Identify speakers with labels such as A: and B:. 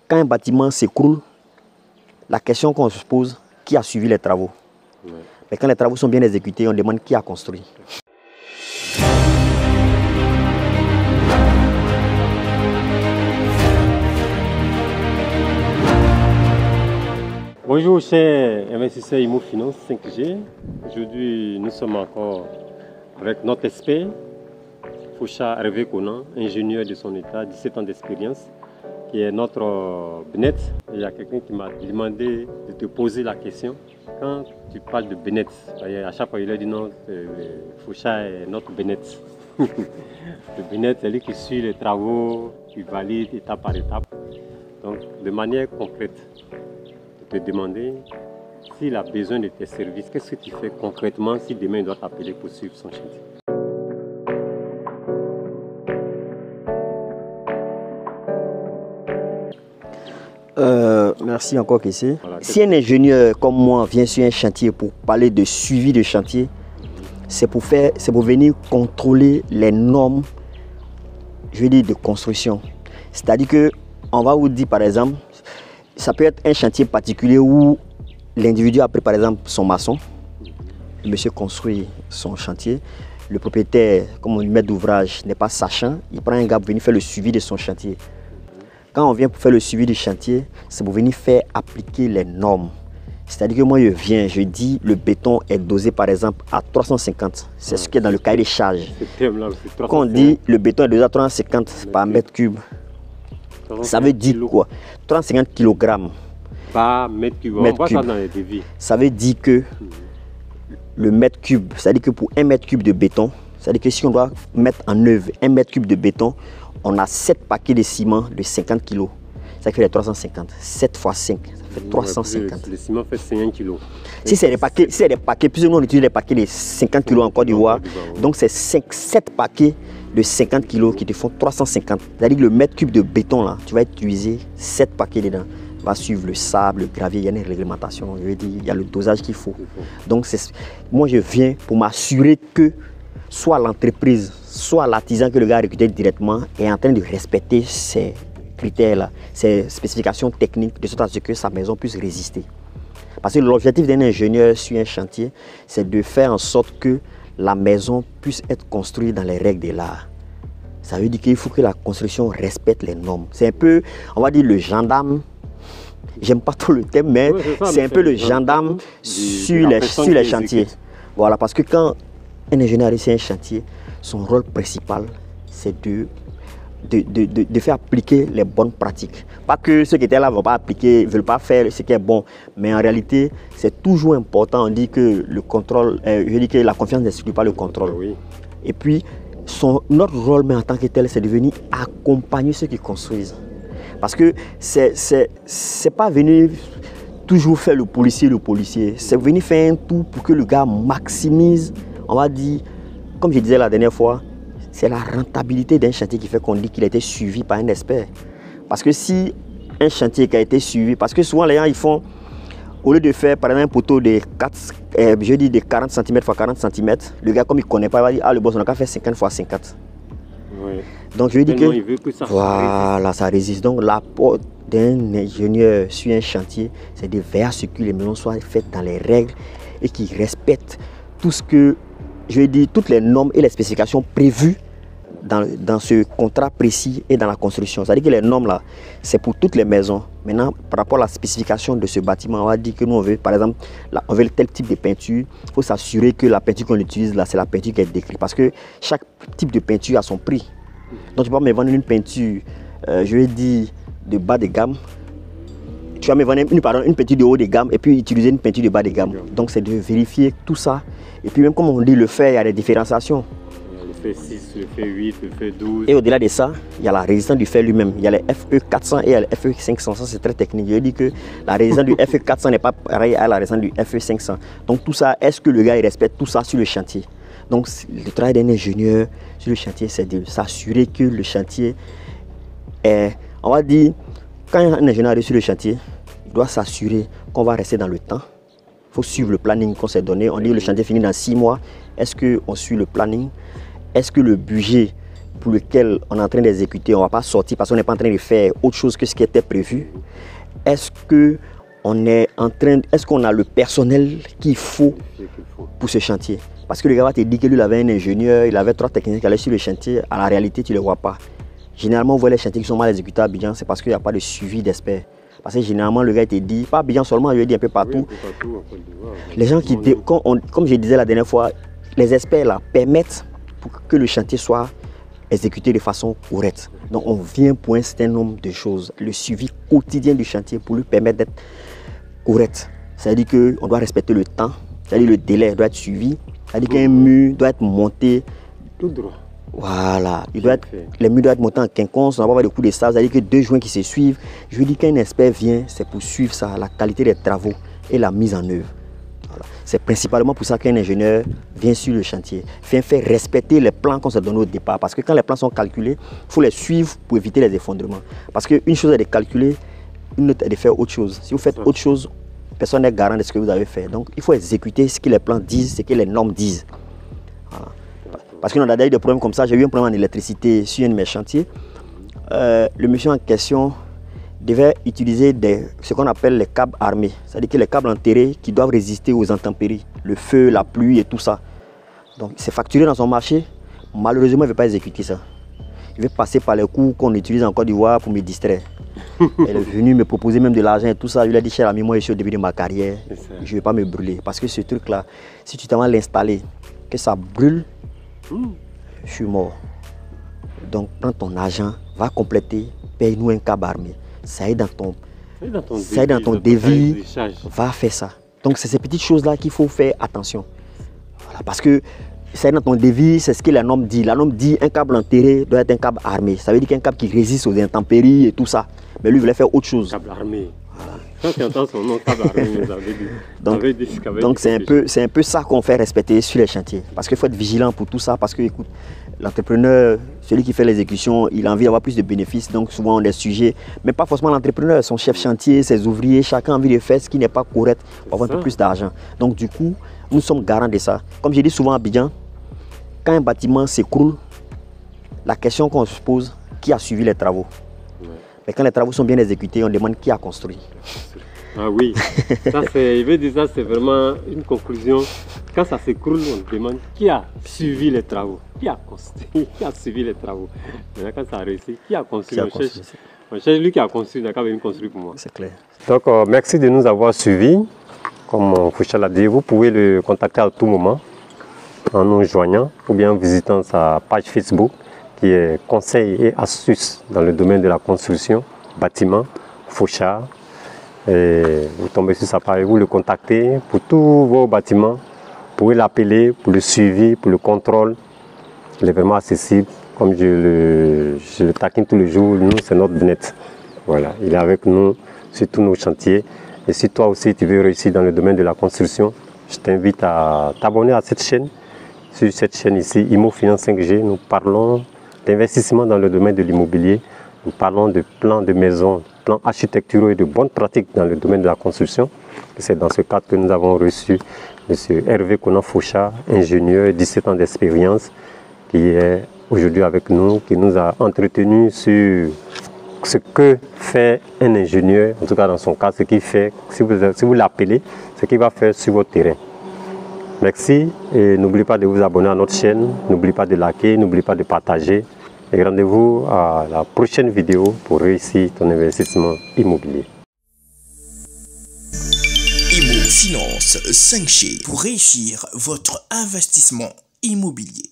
A: quand un bâtiment s'écroule, la question qu'on se pose, qui a suivi les travaux? Ouais. Mais quand les travaux sont bien exécutés, on demande qui a construit.
B: Bonjour chers investisseurs IMO Finance 5G. Aujourd'hui, nous sommes encore avec notre expert, Foucha Hervé Conan, ingénieur de son état, 17 ans d'expérience, qui est notre Benet. Il y a quelqu'un qui m'a demandé de te poser la question. Quand tu parles de Benet, à chaque fois il a dit non, Foucha est notre Benet. Le Benet, c'est lui qui suit les travaux, qui valide étape par étape. Donc, de manière concrète, te demander s'il a besoin de tes services, qu'est-ce que tu fais concrètement si demain il doit t'appeler pour suivre son chantier?
A: Merci encore, Kessé. Voilà, si un ingénieur comme moi vient sur un chantier pour parler de suivi de chantier, c'est pour venir contrôler les normes, je veux dire, de construction. C'est-à-dire que on va vous dire par exemple, ça peut être un chantier particulier où l'individu a pris par exemple son maçon, le monsieur construit son chantier, le propriétaire, comme le maître d'ouvrage, n'est pas sachant, il prend un gars pour venir faire le suivi de son chantier. Quand on vient pour faire le suivi du chantier, c'est pour venir faire appliquer les normes. C'est-à-dire que moi je viens, je dis le béton est dosé par exemple à 350, c'est ce qui est dans le cahier des charges. Quand on dit le béton est dosé à 350 par mètre cube, ça veut dire quoi? 350 kg
B: par mètre cube. On voit ça dans les devis.
A: Ça veut dire que le mètre cube, c'est-à-dire que pour un mètre cube de béton, c'est-à-dire que si on doit mettre en œuvre un mètre cube de béton, on a 7 paquets de ciment de 50 kg. Ça fait les 350. 7 x 5, ça fait 350.
B: Le ciment fait 50 kg.
A: Si c'est des paquets, plus ou moins on utilise les paquets de 50 kg en Côte d'Ivoire. Donc c'est 7 paquets de 50 kg qui te font 350. C'est-à-dire que le mètre cube de béton, là, tu vas utiliser 7 paquets dedans. Tu vas suivre le sable, le gravier, il y a une réglementation, je veux dire, il y a le dosage qu'il faut. Donc moi je viens pour m'assurer que soit l'entreprise, soit l'artisan que le gars a recruté directement est en train de respecter ces critères-là, ces spécifications techniques, de sorte à ce que sa maison puisse résister. Parce que l'objectif d'un ingénieur sur un chantier, c'est de faire en sorte que la maison puisse être construite dans les règles de l'art. Ça veut dire qu'il faut que la construction respecte les normes. C'est un peu, on va dire, le gendarme. J'aime pas trop le thème, mais oui, c'est un peu le gendarme sur les chantiers. Voilà, parce que quand un ingénieur est sur un chantier, son rôle principal, c'est de faire appliquer les bonnes pratiques. Pas que ceux qui étaient là ne vont pas appliquer, ne veulent pas faire ce qui est bon, mais en réalité, c'est toujours important. On dit que le contrôle, je dis que la confiance n'exclut pas le contrôle. Oui. Et puis, notre rôle, mais en tant que tel, c'est de venir accompagner ceux qui construisent. Parce que c'est pas venir toujours faire le policier, c'est venir faire un tout pour que le gars maximise, on va dire, comme je disais la dernière fois, c'est la rentabilité d'un chantier qui fait qu'on dit qu'il a été suivi par un expert. Parce que si un chantier qui a été suivi, parce que souvent les gens ils font, au lieu de faire par exemple un poteau de 40 cm x 40 cm, le gars comme il ne connaît pas, il va dire ah le boss on a qu'à faire 50 x 50. Oui. Donc je veux dire que ça voilà, résiste. Ça résiste. Donc l'apport d'un ingénieur sur un chantier, c'est de veiller à ce que les maisons soient faites dans les règles et qu'ils respectent tout ce que, je veux dire, toutes les normes et les spécifications prévues dans ce contrat précis et dans la construction. C'est-à-dire que les normes là, c'est pour toutes les maisons. Maintenant, par rapport à la spécification de ce bâtiment, on va dire que nous on veut, par exemple, on veut tel type de peinture. Il faut s'assurer que la peinture qu'on utilise là, c'est la peinture qui est décrite. Parce que chaque type de peinture a son prix. Donc tu peux me vendre une peinture, je vais dire, de bas de gamme. Tu vas me vendre une peinture de haut de gamme et puis utiliser une peinture de bas de gamme. Donc c'est de vérifier tout ça. Et puis même comme on dit, le fer, il y a des différenciations.
B: Le fer 6, le fer 8, le fer 12.
A: Et au-delà de ça, il y a la résistance du fer lui-même. Il y a les FE 400 et les FE 500. Ça, c'est très technique. Je dis que la résistance du FE 400 n'est pas pareille à la résistance du FE 500. Donc tout ça, est-ce que le gars il respecte tout ça sur le chantier? Donc le travail d'un ingénieur sur le chantier, c'est de s'assurer que le chantier est, on va dire, quand un ingénieur est sur le chantier, il doit s'assurer qu'on va rester dans le temps. Il faut suivre le planning qu'on s'est donné. On dit que le chantier finit dans 6 mois. Est-ce qu'on suit le planning? Est-ce que le budget pour lequel on est en train d'exécuter, on ne va pas sortir parce qu'on n'est pas en train de faire autre chose que ce qui était prévu. Est-ce qu'on a le personnel qu'il faut pour ce chantier? Parce que le gars va te dire que lui, il avait un ingénieur, il avait 3 techniciens qui allaient sur le chantier. À la réalité, tu ne les vois pas. Généralement, on voit les chantiers qui sont mal exécutés à Abidjan, c'est parce qu'il n'y a pas de suivi d'experts. Parce que généralement, le gars il te dit, pas Abidjan seulement, il dit un peu partout. Les gens qui, comme je disais la dernière fois, les experts là permettent pour que le chantier soit exécuté de façon correcte. Donc on vient pour un certain nombre de choses. Le suivi quotidien du chantier pour lui permettre d'être correct. C'est-à-dire qu'on doit respecter le temps, c'est-à-dire le délai doit être suivi, c'est-à-dire qu'un mur doit être monté
B: tout droit.
A: Voilà, les murs doivent être montés en quinconce, on va pas avoir de coups de sable, c'est-à-dire que 2 joints qui se suivent. Je dis qu'un expert vient, c'est pour suivre ça, la qualité des travaux et la mise en œuvre. Voilà. C'est principalement pour ça qu'un ingénieur vient sur le chantier, vient faire respecter les plans qu'on s'est donnés au départ. Parce que quand les plans sont calculés, il faut les suivre pour éviter les effondrements. Parce qu'une chose est de calculer, une autre est de faire autre chose. Si vous faites autre chose, personne n'est garant de ce que vous avez fait. Donc il faut exécuter ce que les plans disent, ce que les normes disent. Voilà. Parce qu'on a déjà eu des problèmes comme ça. J'ai eu un problème en électricité sur un de mes chantiers. Le monsieur en question devait utiliser ce qu'on appelle les câbles armés. C'est-à-dire que les câbles enterrés qui doivent résister aux intempéries, le feu, la pluie et tout ça. Donc c'est facturé dans son marché. Malheureusement, il ne veut pas exécuter ça. Il veut passer par les coûts qu'on utilise en Côte d'Ivoire pour me distraire. Elle est venue me proposer même de l'argent et tout ça. Je lui ai dit, cher ami, moi je suis au début de ma carrière. Je ne vais pas me brûler. Parce que ce truc-là, si tu t'en vas l'installer, que ça brûle, je suis mort. Donc prends ton argent, va compléter, paye-nous un câble armé. Ça est dans ton devis, va faire ça. Donc c'est ces petites choses-là qu'il faut faire attention. Voilà, parce que ça est dans ton devis, c'est ce que la norme dit. La norme dit un câble enterré doit être un câble armé. Ça veut dire qu'un câble qui résiste aux intempéries et tout ça. Mais lui, il voulait faire autre chose.
B: Câble armé. Voilà. Quand tu entends son nom, câble armé, vous avez dit.
A: Donc c'est un peu ça qu'on fait respecter sur les chantiers. Parce qu'il faut être vigilant pour tout ça. Parce que écoute, l'entrepreneur, celui qui fait l'exécution, il a envie d'avoir plus de bénéfices. Donc souvent on a des sujets, mais pas forcément l'entrepreneur, son chef chantier, ses ouvriers, chacun a envie de faire ce qui n'est pas correct pour avoir un peu plus d'argent. Donc du coup, nous sommes garants de ça. Comme je dis souvent à Abidjan, quand un bâtiment s'écroule, la question qu'on se pose, qui a suivi les travaux? Mais quand les travaux sont bien exécutés, on demande qui a construit.
B: Ah oui, ça c'est, il veut dire ça, c'est vraiment une conclusion. Quand ça s'écroule, on demande qui a suivi les travaux, qui a construit, qui a suivi les travaux. Maintenant, quand ça a réussi, qui a construit? On cherche lui qui a construit, il n'a qu'à venir construire pour moi.
A: C'est clair.
B: Donc, merci de nous avoir suivis. Comme Foucha l'a dit, vous pouvez le contacter à tout moment en nous joignant ou bien en visitant sa page Facebook qui est Conseils et astuces dans le domaine de la construction, bâtiment, Foucha. Et vous tombez sur sa page, vous le contactez pour tous vos bâtiments. Vous pouvez l'appeler pour le suivi, pour le contrôle. Il est vraiment accessible. Comme je le taquine tous les jours, nous c'est notre net. Voilà, il est avec nous sur tous nos chantiers. Et si toi aussi tu veux réussir dans le domaine de la construction, je t'invite à t'abonner à cette chaîne. Sur cette chaîne ici, Imo Finance 5G, nous parlons d'investissement dans le domaine de l'immobilier. Nous parlons de plans de maison, plans architecturaux et de bonnes pratiques dans le domaine de la construction. C'est dans ce cadre que nous avons reçu M. Hervé Konan Foucha, ingénieur, 17 ans d'expérience, qui est aujourd'hui avec nous, qui nous a entretenu sur ce que fait un ingénieur, en tout cas dans son cas, ce qu'il fait, si vous l'appelez, ce qu'il va faire sur votre terrain. Merci et n'oubliez pas de vous abonner à notre chaîne, n'oubliez pas de liker, n'oubliez pas de partager. Et rendez-vous à la prochaine vidéo pour réussir ton investissement immobilier.
C: Imo Finance 5G pour réussir votre investissement immobilier.